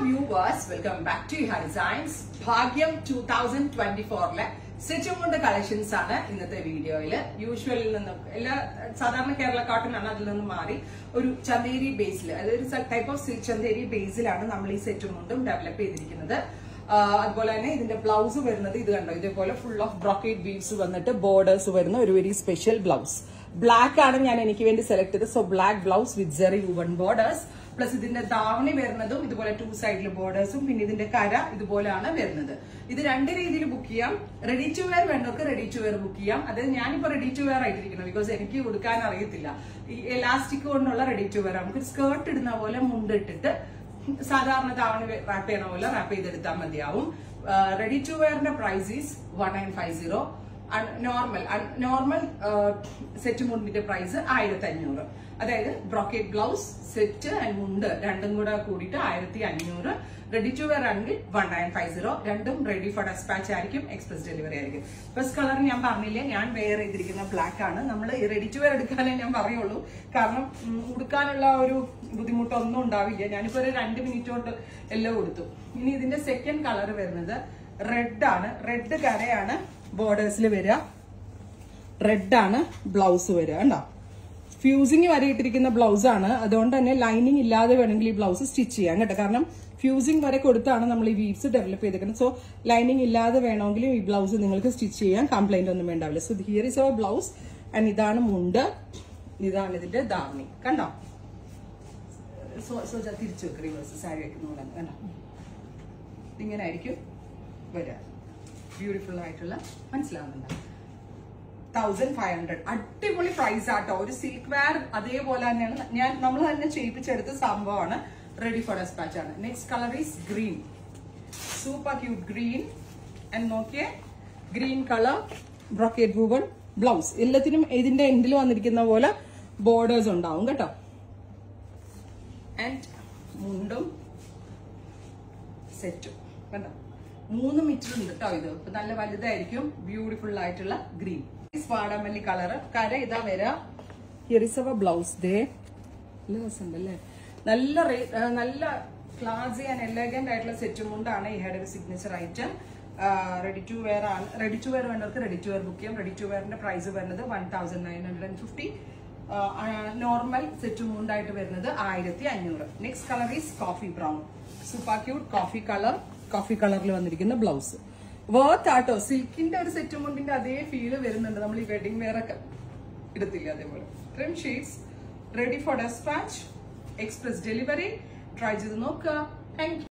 viewers, welcome back to Iha Designs. Bhagyam 2024 സെറ്റും കൊണ്ട് collections ആണ് ഇന്നത്തെ വീഡിയോയിൽ. യൂഷ്വലിൽ നിന്നും എല്ലാ സാധാരണ കേരള കോട്ടൺ ആണ്, അതിൽ നിന്നും മാറി ഒരു ചന്തേരി ബേസിൽ, അതൊരു ടൈപ്പ് ഓഫ് സിൽക്ക് ചന്തേരി ബേസിലാണ് നമ്മൾ ഈ സെറ്റും കൊണ്ടും ഡെവലപ്പ് ചെയ്തിരിക്കുന്നത്. അതുപോലെ തന്നെ ഇതിന്റെ ബ്ലൗസ് വരുന്നത് ഇത് കണ്ടോ, ഇതേപോലെ ഫുൾ ഓഫ് ബ്രോക്കേഡ് വീവ്സ് വന്നിട്ട് ബോർഡേഴ്സ് വരുന്ന ഒരു വെരി സ്പെഷ്യൽ ബ്ലൗസ്. ബ്ലാക്ക് ആണ് ഞാൻ എനിക്ക് വേണ്ടി സെലക്ട് ചെയ്തത്. സോ ബ്ലാക്ക് ബ്ലൗസ് വിത്ത് ജെറി വുവൺ ബോർഡേഴ്സ്, പ്ലസ് ഇതിന്റെ ദാവണി വരുന്നതും ഇതുപോലെ 2 സൈഡിൽ ബോർഡേഴ്സും, പിന്നെ ഇതിന്റെ കര ഇതുപോലെയാണ് വരുന്നത്. ഇത് രണ്ട് രീതിയിൽ ബുക്ക് ചെയ്യാം. റെഡി ടു വെയർ വേണ്ടവർക്ക് റെഡി ടു വെയർ ബുക്ക് ചെയ്യാം. അതായത് ഞാനിപ്പോ റെഡി ടു വെയർ ആയിട്ടിരിക്കണം, ബിക്കോസ് എനിക്ക് കൊടുക്കാൻ അറിയത്തില്ല. ഈ എലാസ്റ്റിക് കൊണ്ടുള്ള റെഡി ടു വെയർ നമുക്ക് സ്കേർട്ട് ഇടുന്ന പോലെ മുണ്ടിട്ടിട്ട് സാധാരണ ദാവണി റാപ്പ് ചെയ്യണ പോലെ റാപ്പ് ചെയ്തെടുത്താൽ മതിയാവും. റെഡി ടു വെയറിന്റെ പ്രൈസ് ഈസ് 1950. നോർമൽ സെറ്റ് മുണ്ടിന്റെ പ്രൈസ് 1500. അതായത് ബ്രോക്കേഡ് ബ്ലൗസ് സെറ്റ് ആൻഡ് മുണ്ട് രണ്ടും കൂടെ കൂടിയിട്ട് 1500. റെഡി ടു വെയർ ആണെങ്കിൽ 1950. രണ്ടും റെഡി ഫോർ ഡെസ്പാച്ച് ആയിരിക്കും, എക്സ്പ്രസ് ഡെലിവറി ആയിരിക്കും. ഫസ്റ്റ് കളർ ഞാൻ പറഞ്ഞില്ലേ, ഞാൻ വെയർ ചെയ്തിരിക്കുന്ന ബ്ലാക്ക് ആണ്. നമ്മൾ റെഡി ടു വെയർ എടുക്കാനേ ഞാൻ പറയുള്ളൂ, കാരണം ഉടുക്കാനുള്ള ഒരു ബുദ്ധിമുട്ടൊന്നും ഉണ്ടാവില്ല. ഞാനിപ്പോ ഒരു 2 മിനിറ്റ് കൊണ്ട് എല്ലാം കൊടുത്തു. ഇനി ഇതിന്റെ സെക്കൻഡ് കളർ വരുന്നത് റെഡ് ആണ്. റെഡ് കരയാണ് ബോർഡേഴ്സിൽ വരിക, റെഡ് ആണ് ബ്ലൗസ് വരിക. കണ്ടോ, ഫ്യൂസിങ് വരെ ഇട്ടിരിക്കുന്ന ബ്ലൗസ് ആണ്. അതുകൊണ്ട് തന്നെ ലൈനിങ് ഇല്ലാതെ വേണമെങ്കിൽ ഈ ബ്ലൗസ് സ്റ്റിച്ച് ചെയ്യാം കേട്ടോ. കാരണം ഫ്യൂസിങ് വരെ കൊടുത്താണ് നമ്മൾ ഈ വീവ്സ് ഡെവലപ്പ് ചെയ്തിരിക്കുന്നത്. സോ ലൈനിങ് ഇല്ലാതെ വേണമെങ്കിലും ഈ ബ്ലൗസ് നിങ്ങൾക്ക് സ്റ്റിച്ച് ചെയ്യാൻ കംപ്ലൈന്റ് ഒന്നും വേണ്ടാവില്ല. So here is our blouse and ഇതാണ് മുണ്ട്, ഇതാണ് ഇതിന്റെ ദാവണി. കണ്ടോ, സോ തിരിച്ചു വെക്ക്, റിവേഴ്സ് സാരി വെക്കുന്ന കണ്ടോ, ഇങ്ങനെ ആയിരിക്കും വരിക. ബ്യൂട്ടിഫുൾ ആയിട്ടുള്ള, മനസ്സിലാവുന്നുണ്ടോ? 1500. അടിപൊളി പ്രൈസ് ആട്ടോ. ഒരു സിൽക്ക് വെയർ അതേപോലെ തന്നെയാണ് നമ്മൾ തന്നെ ചെയ്യിപ്പിച്ചെടുത്ത സംഭവമാണ്. റെഡി ഫോർ ഡെസ്പാച്ച് ആണ്. Next colour is green, super cute green. And നോക്കിയേ, green colour brocade woven blouse. എല്ലാത്തിനും ഇതിന്റെ എൻഡിൽ വന്നിരിക്കുന്ന പോലെ ബോർഡേഴ്സ് ഉണ്ടാവും കേട്ടോ. ആൻഡ് മുണ്ടും സെറ്റും കണ്ടോ, 3 മീറ്റർ ഉണ്ട് കേട്ടോ. ഇത് നല്ല വലുതായിരിക്കും. ബ്യൂട്ടിഫുൾ ആയിട്ടുള്ള ഗ്രീൻ. വാടാമല്ലി കളർ കര ഇതാ വരാ. Here is our blouse. ദേ നല്ല രസമുണ്ടല്ലേ, നല്ല ക്ലാസി ആൻഡ് എലഗന്റ് ആയിട്ടുള്ള സെറ്റും കൊണ്ടാണ് ഈ ഹെഡ് ഒരു signature item. Ready to wear ആണ്. റെഡി ടു വെയർ വേണ്ടവർക്ക് റെഡി ടു വെയർ ബുക്ക് ചെയ്യാം. റെഡി ടു വെയറിന്റെ പ്രൈസ് വരുന്നത് 1950. നോർമൽ സെറ്റും കൊണ്ടായിട്ട് വരുന്നത് 1500. Next colour is coffee brown, super cute coffee colour. Coffee കളറിൽ വന്നിരിക്കുന്ന ബ്ലൗസ് വർത്ത് ആട്ടോ. സിൽക്കിന്റെ ഒരു സെറ്റും മുണ്ടിന്റെ അതേ ഫീല് വരുന്നുണ്ട്. നമ്മൾ ഈ വെഡിങ് വെയർ ഒക്കെ എടുത്തില്ല, അതേപോലെ. ഇത്രയും shades ready for despatch, express delivery. Try ചെയ്ത് നോക്കുക. Thank U.